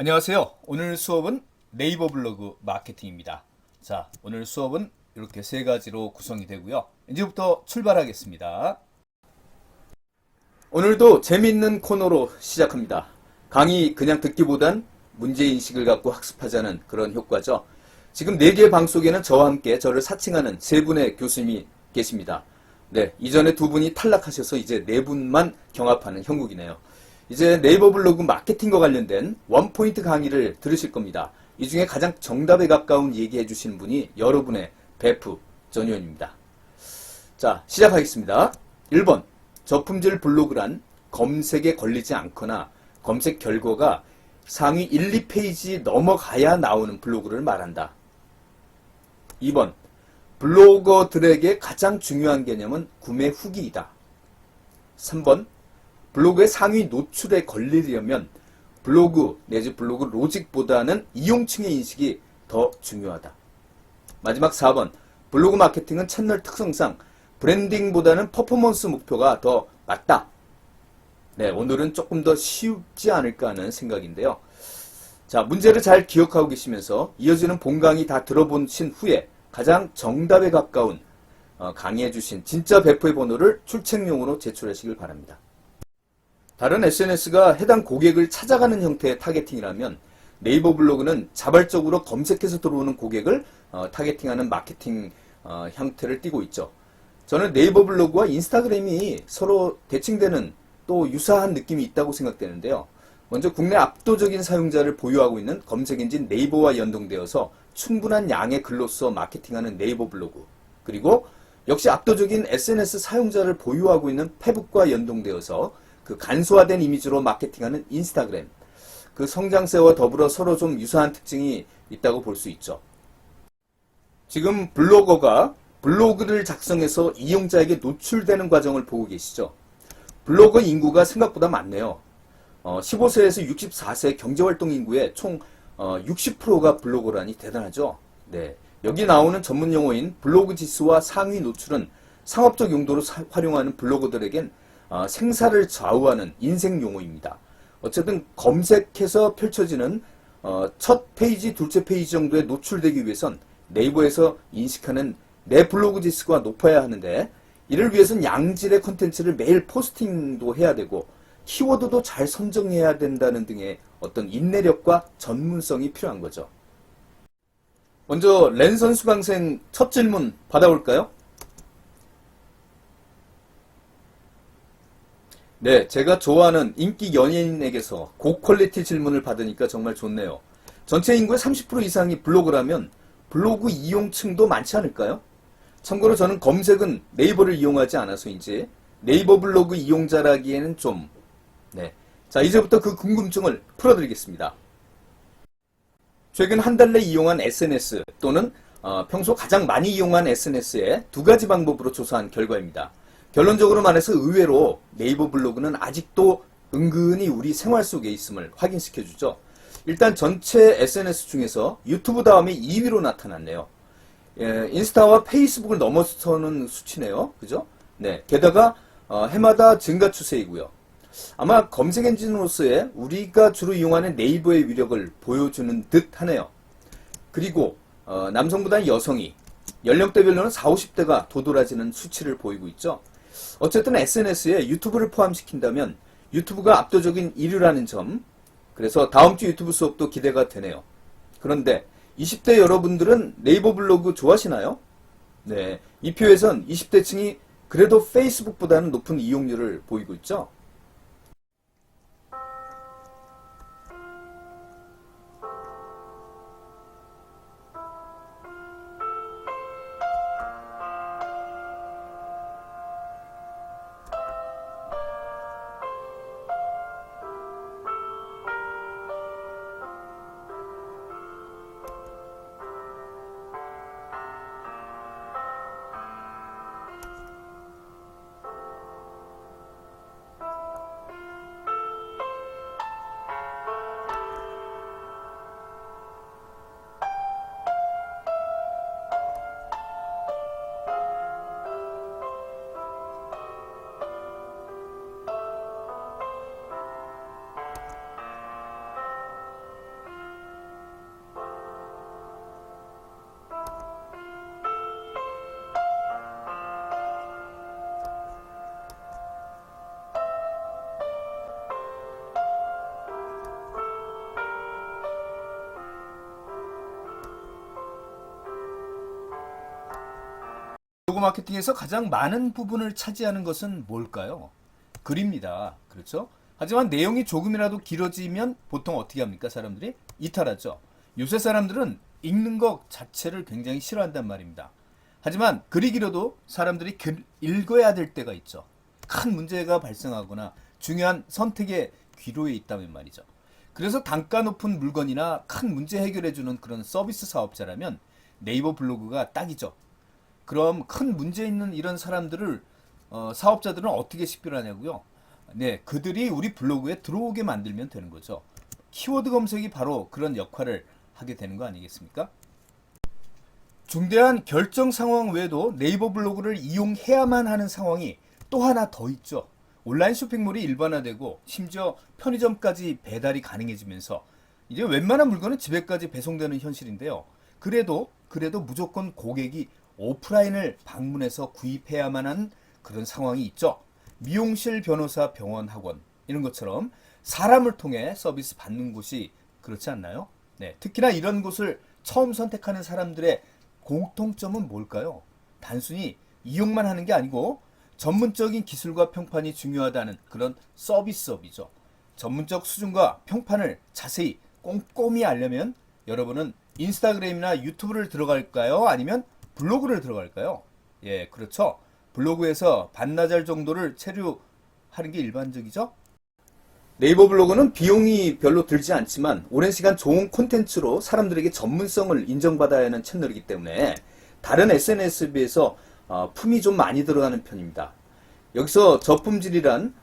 안녕하세요. 오늘 수업은 네이버 블로그 마케팅입니다. 자, 오늘 수업은 이렇게 세 가지로 구성이 되고요. 이제부터 출발하겠습니다. 오늘도 재미있는 코너로 시작합니다. 강의 그냥 듣기보단 문제인식을 갖고 학습하자는 그런 효과죠. 지금 4개의 방 속에는 저와 함께 저를 사칭하는 3분의 교수님이 계십니다. 네, 이전에 2분이 탈락하셔서 이제 4분만 경합하는 형국이네요. 이제 네이버 블로그 마케팅과 관련된 원포인트 강의를 들으실 겁니다. 이 중에 가장 정답에 가까운 얘기해 주시는 분이 여러분의 베프 전 의원입니다. 자, 시작하겠습니다. 1번, 저품질 블로그란 검색에 걸리지 않거나 검색 결과가 상위 1, 2페이지 넘어가야 나오는 블로그를 말한다. 2번, 블로거들에게 가장 중요한 개념은 구매 후기이다. 3번, 블로그의 상위 노출에 걸리려면 블로그 내지 블로그 로직보다는 이용층의 인식이 더 중요하다. 마지막 4번, 블로그 마케팅은 채널 특성상 브랜딩보다는 퍼포먼스 목표가 더 맞다. 네, 오늘은 조금 더 쉽지 않을까 하는 생각인데요. 자, 문제를 잘 기억하고 계시면서 이어지는 본 강의 다 들어보신 후에 가장 정답에 가까운 강의해주신 진짜 배포의 번호를 출첵용으로 제출하시길 바랍니다. 다른 SNS가 해당 고객을 찾아가는 형태의 타겟팅이라면 네이버 블로그는 자발적으로 검색해서 들어오는 고객을 타겟팅하는 마케팅 형태를 띠고 있죠. 저는 네이버 블로그와 인스타그램이 서로 대칭되는 또 유사한 느낌이 있다고 생각되는데요. 먼저 국내 압도적인 사용자를 보유하고 있는 검색엔진 네이버와 연동되어서 충분한 양의 글로써 마케팅하는 네이버 블로그, 그리고 역시 압도적인 SNS 사용자를 보유하고 있는 페북과 연동되어서 그 간소화된 이미지로 마케팅하는 인스타그램, 그 성장세와 더불어 서로 좀 유사한 특징이 있다고 볼 수 있죠. 지금 블로거가 블로그를 작성해서 이용자에게 노출되는 과정을 보고 계시죠. 블로거 인구가 생각보다 많네요. 15세에서 64세 경제활동 인구의 총 60%가 블로거라니 대단하죠. 네, 여기 나오는 전문 용어인 블로그 지수와 상위 노출은 상업적 용도로 활용하는 블로거들에겐 생사를 좌우하는 인생 용어입니다. 어쨌든 검색해서 펼쳐지는 첫 페이지, 둘째 페이지 정도에 노출되기 위해선 네이버에서 인식하는 내 블로그 지수가 높아야 하는데, 이를 위해선 양질의 컨텐츠를 매일 포스팅도 해야 되고 키워드도 잘 선정해야 된다는 등의 어떤 인내력과 전문성이 필요한 거죠. 먼저 랜선 수강생 첫 질문 받아볼까요? 네, 제가 좋아하는 인기 연예인에게서 고퀄리티 질문을 받으니까 정말 좋네요. 전체 인구의 30% 이상이 블로그라면 블로그 이용층도 많지 않을까요? 참고로 저는 검색은 네이버를 이용하지 않아서인지 네이버 블로그 이용자라기에는 좀, 네. 자, 이제부터 그 궁금증을 풀어드리겠습니다. 최근 한 달 내 이용한 SNS 또는 평소 가장 많이 이용한 SNS의 2가지 방법으로 조사한 결과입니다. 결론적으로 말해서 의외로 네이버 블로그는 아직도 은근히 우리 생활 속에 있음을 확인시켜주죠. 일단 전체 SNS 중에서 유튜브 다음에 2위로 나타났네요. 예, 인스타와 페이스북을 넘어서는 수치네요. 그죠? 네. 게다가 해마다 증가 추세이고요. 아마 검색 엔진으로서의 우리가 주로 이용하는 네이버의 위력을 보여주는 듯 하네요. 그리고 남성보다 여성이 연령대별로는 40, 50대가 도드라지는 수치를 보이고 있죠. 어쨌든 SNS에 유튜브를 포함시킨다면 유튜브가 압도적인 1위라는 점, 그래서 다음 주 유튜브 수업도 기대가 되네요. 그런데 20대 여러분들은 네이버 블로그 좋아하시나요? 네, 이 표에선 20대층이 그래도 페이스북보다는 높은 이용률을 보이고 있죠. 블로그 마케팅에서 가장 많은 부분을 차지하는 것은 뭘까요? 글입니다. 그렇죠? 하지만 내용이 조금이라도 길어지면 보통 어떻게 합니까? 사람들이 이탈하죠. 요새 사람들은 읽는 것 자체를 굉장히 싫어한단 말입니다. 하지만 글이 길어도 사람들이 읽어야 될 때가 있죠. 큰 문제가 발생하거나 중요한 선택의 기로에 있다면 말이죠. 그래서 단가 높은 물건이나 큰 문제 해결해주는 그런 서비스 사업자라면 네이버 블로그가 딱이죠. 그럼 큰 문제 있는 이런 사람들을 사업자들은 어떻게 식별하냐고요? 네, 그들이 우리 블로그에 들어오게 만들면 되는 거죠. 키워드 검색이 바로 그런 역할을 하게 되는 거 아니겠습니까? 중대한 결정 상황 외에도 네이버 블로그를 이용해야만 하는 상황이 또 하나 더 있죠. 온라인 쇼핑몰이 일반화되고 심지어 편의점까지 배달이 가능해지면서 이제 웬만한 물건은 집에까지 배송되는 현실인데요. 그래도 무조건 고객이 오프라인을 방문해서 구입해야만 하는 그런 상황이 있죠. 미용실, 변호사, 병원, 학원 이런 것처럼 사람을 통해 서비스 받는 곳이 그렇지 않나요? 네, 특히나 이런 곳을 처음 선택하는 사람들의 공통점은 뭘까요? 단순히 이용만 하는 게 아니고 전문적인 기술과 평판이 중요하다는 그런 서비스업이죠. 전문적 수준과 평판을 자세히 꼼꼼히 알려면 여러분은 인스타그램이나 유튜브를 들어갈까요? 아니면 블로그를 들어갈까요? 예, 그렇죠. 블로그에서 반나절 정도를 체류하는 게 일반적이죠. 네이버 블로그는 비용이 별로 들지 않지만 오랜 시간 좋은 콘텐츠로 사람들에게 전문성을 인정받아야 하는 채널이기 때문에 다른 SNS에 비해서 품이 좀 많이 들어가는 편입니다. 여기서 저품질이란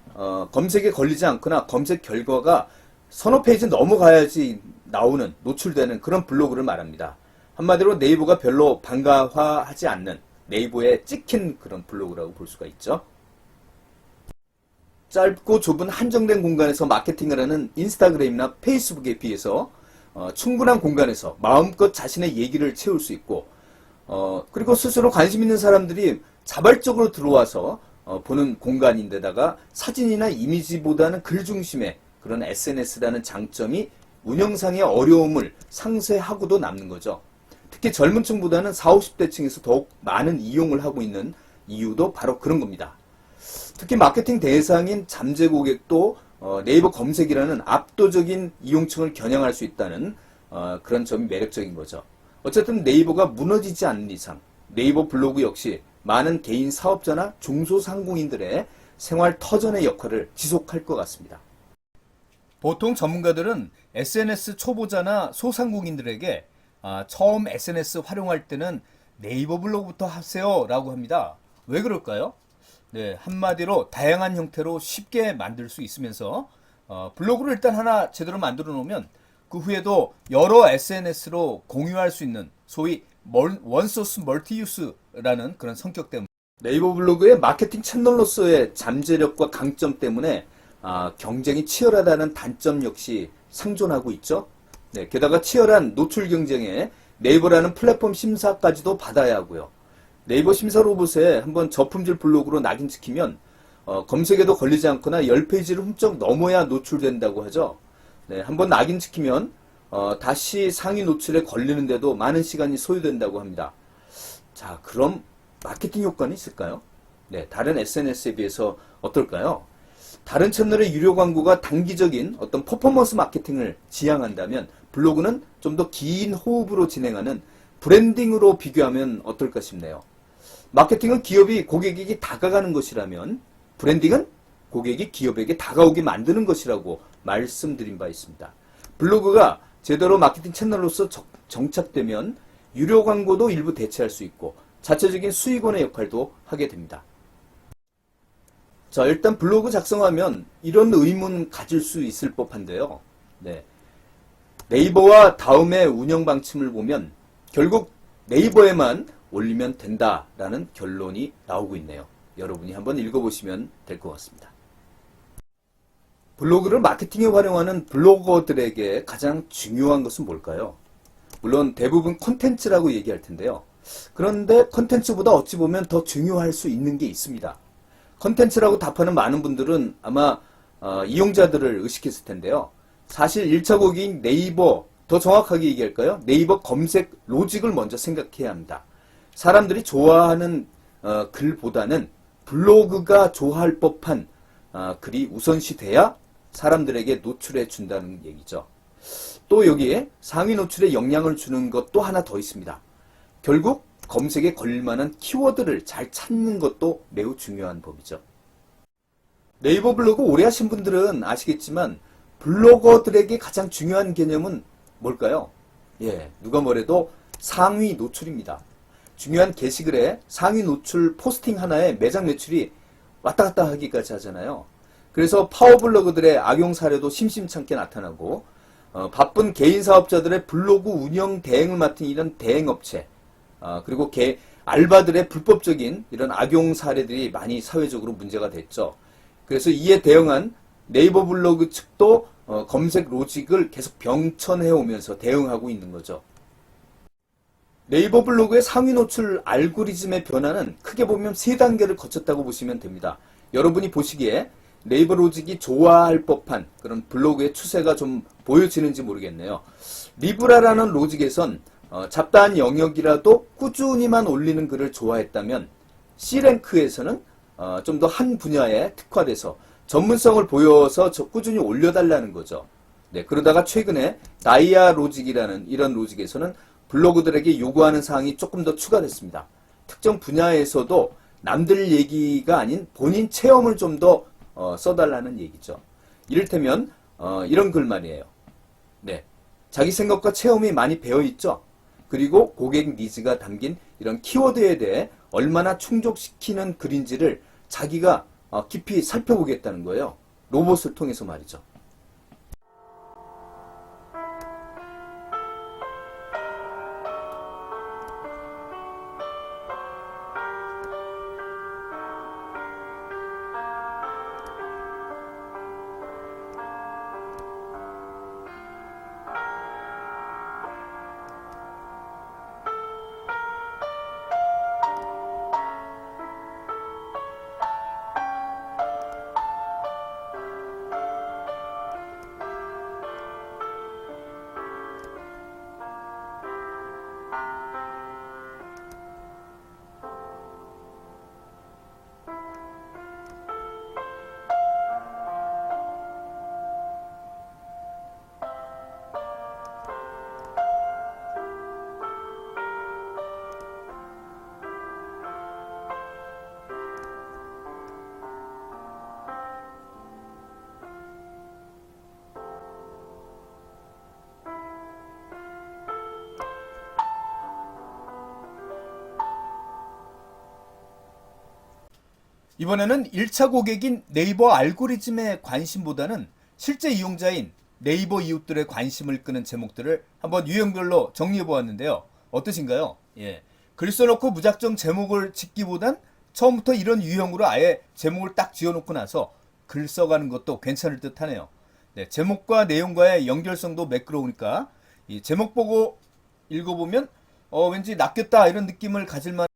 검색에 걸리지 않거나 검색 결과가 서너 페이지 넘어가야지 나오는, 노출되는 그런 블로그를 말합니다. 한마디로 네이버가 별로 반가워하지 않는, 네이버에 찍힌 그런 블로그라고 볼 수가 있죠. 짧고 좁은 한정된 공간에서 마케팅을 하는 인스타그램이나 페이스북에 비해서 충분한 공간에서 마음껏 자신의 얘기를 채울 수 있고 그리고 스스로 관심 있는 사람들이 자발적으로 들어와서 보는 공간인데다가 사진이나 이미지보다는 글 중심의 그런 SNS라는 장점이 운영상의 어려움을 상쇄하고도 남는 거죠. 특히 젊은 층보다는 40, 50대 층에서 더욱 많은 이용을 하고 있는 이유도 바로 그런 겁니다. 특히 마케팅 대상인 잠재 고객도 네이버 검색이라는 압도적인 이용층을 겨냥할 수 있다는 그런 점이 매력적인 거죠. 어쨌든 네이버가 무너지지 않는 이상 네이버 블로그 역시 많은 개인 사업자나 중소상공인들의 생활 터전의 역할을 지속할 것 같습니다. 보통 전문가들은 SNS 초보자나 소상공인들에게 처음 SNS 활용할 때는 네이버 블로그부터 하세요 라고 합니다. 왜 그럴까요? 네, 한마디로 다양한 형태로 쉽게 만들 수 있으면서 블로그를 일단 하나 제대로 만들어 놓으면 그 후에도 여러 SNS로 공유할 수 있는 소위 원소스 멀티유스라는 그런 성격 때문에 네이버 블로그의 마케팅 채널로서의 잠재력과 강점 때문에 경쟁이 치열하다는 단점 역시 상존하고 있죠. 네, 게다가 치열한 노출 경쟁에 네이버라는 플랫폼 심사까지도 받아야 하고요. 네이버 심사 로봇에 한번 저품질 블로그로 낙인 찍히면 검색에도 걸리지 않거나 10페이지를 훌쩍 넘어야 노출된다고 하죠. 네, 한번 낙인 찍히면 다시 상위 노출에 걸리는데도 많은 시간이 소요된다고 합니다. 자, 그럼 마케팅 효과는 있을까요? 네, 다른 SNS에 비해서 어떨까요? 다른 채널의 유료 광고가 단기적인 어떤 퍼포먼스 마케팅을 지향한다면 블로그는 좀 더 긴 호흡으로 진행하는 브랜딩으로 비교하면 어떨까 싶네요. 마케팅은 기업이 고객에게 다가가는 것이라면 브랜딩은 고객이 기업에게 다가오게 만드는 것이라고 말씀드린 바 있습니다. 블로그가 제대로 마케팅 채널로서 정착되면 유료 광고도 일부 대체할 수 있고 자체적인 수익원의 역할도 하게 됩니다. 자, 일단 블로그 작성하면 이런 의문 가질 수 있을 법한데요. 네. 네이버와 다음의 운영 방침을 보면 결국 네이버에만 올리면 된다라는 결론이 나오고 있네요. 여러분이 한번 읽어보시면 될 것 같습니다. 블로그를 마케팅에 활용하는 블로거들에게 가장 중요한 것은 뭘까요? 물론 대부분 콘텐츠라고 얘기할 텐데요. 그런데 콘텐츠보다 어찌 보면 더 중요할 수 있는 게 있습니다. 콘텐츠라고 답하는 많은 분들은 아마 이용자들을 의식했을 텐데요. 사실 1차 고객인 네이버, 더 정확하게 얘기할까요? 네이버 검색 로직을 먼저 생각해야 합니다. 사람들이 좋아하는 글보다는 블로그가 좋아할 법한 글이 우선시 돼야 사람들에게 노출해 준다는 얘기죠. 또 여기에 상위 노출에 영향을 주는 것도 하나 더 있습니다. 결국 검색에 걸릴 만한 키워드를 잘 찾는 것도 매우 중요한 법이죠. 네이버 블로그 오래 하신 분들은 아시겠지만 블로거들에게 가장 중요한 개념은 뭘까요? 예, 누가 뭐래도 상위 노출입니다. 중요한 게시글에 상위 노출 포스팅 하나에 매장 매출이 왔다 갔다 하기까지 하잖아요. 그래서 파워블로그들의 악용 사례도 심심찮게 나타나고 바쁜 개인 사업자들의 블로그 운영 대행을 맡은 이런 대행업체 그리고 알바들의 불법적인 이런 악용 사례들이 많이 사회적으로 문제가 됐죠. 그래서 이에 대응한 네이버 블로그 측도 검색 로직을 계속 병천해 오면서 대응하고 있는 거죠. 네이버 블로그의 상위 노출 알고리즘의 변화는 크게 보면 세 단계를 거쳤다고 보시면 됩니다. 여러분이 보시기에 네이버 로직이 좋아할 법한 그런 블로그의 추세가 좀 보여지는지 모르겠네요. 리브라라는 로직에선 잡다한 영역이라도 꾸준히만 올리는 글을 좋아했다면 C랭크에서는 좀 더 한 분야에 특화돼서 전문성을 보여서 꾸준히 올려달라는 거죠. 네, 그러다가 최근에 다이아 로직이라는 이런 로직에서는 블로그들에게 요구하는 사항이 조금 더 추가됐습니다. 특정 분야에서도 남들 얘기가 아닌 본인 체험을 좀 더 써달라는 얘기죠. 이를테면 이런 글 말이에요. 네, 자기 생각과 체험이 많이 배어있죠. 그리고 고객 니즈가 담긴 이런 키워드에 대해 얼마나 충족시키는 글인지를 자기가 깊이 살펴보겠다는 거예요. 로봇을 통해서 말이죠. 이번에는 1차 고객인 네이버 알고리즘의 관심보다는 실제 이용자인 네이버 이웃들의 관심을 끄는 제목들을 한번 유형별로 정리해 보았는데요. 어떠신가요? 예. 글 써놓고 무작정 제목을 짓기보단 처음부터 이런 유형으로 아예 제목을 딱 지어놓고 나서 글 써가는 것도 괜찮을 듯 하네요. 네, 제목과 내용과의 연결성도 매끄러우니까 이 제목 보고 읽어보면 왠지 낚였다 이런 느낌을 가질 만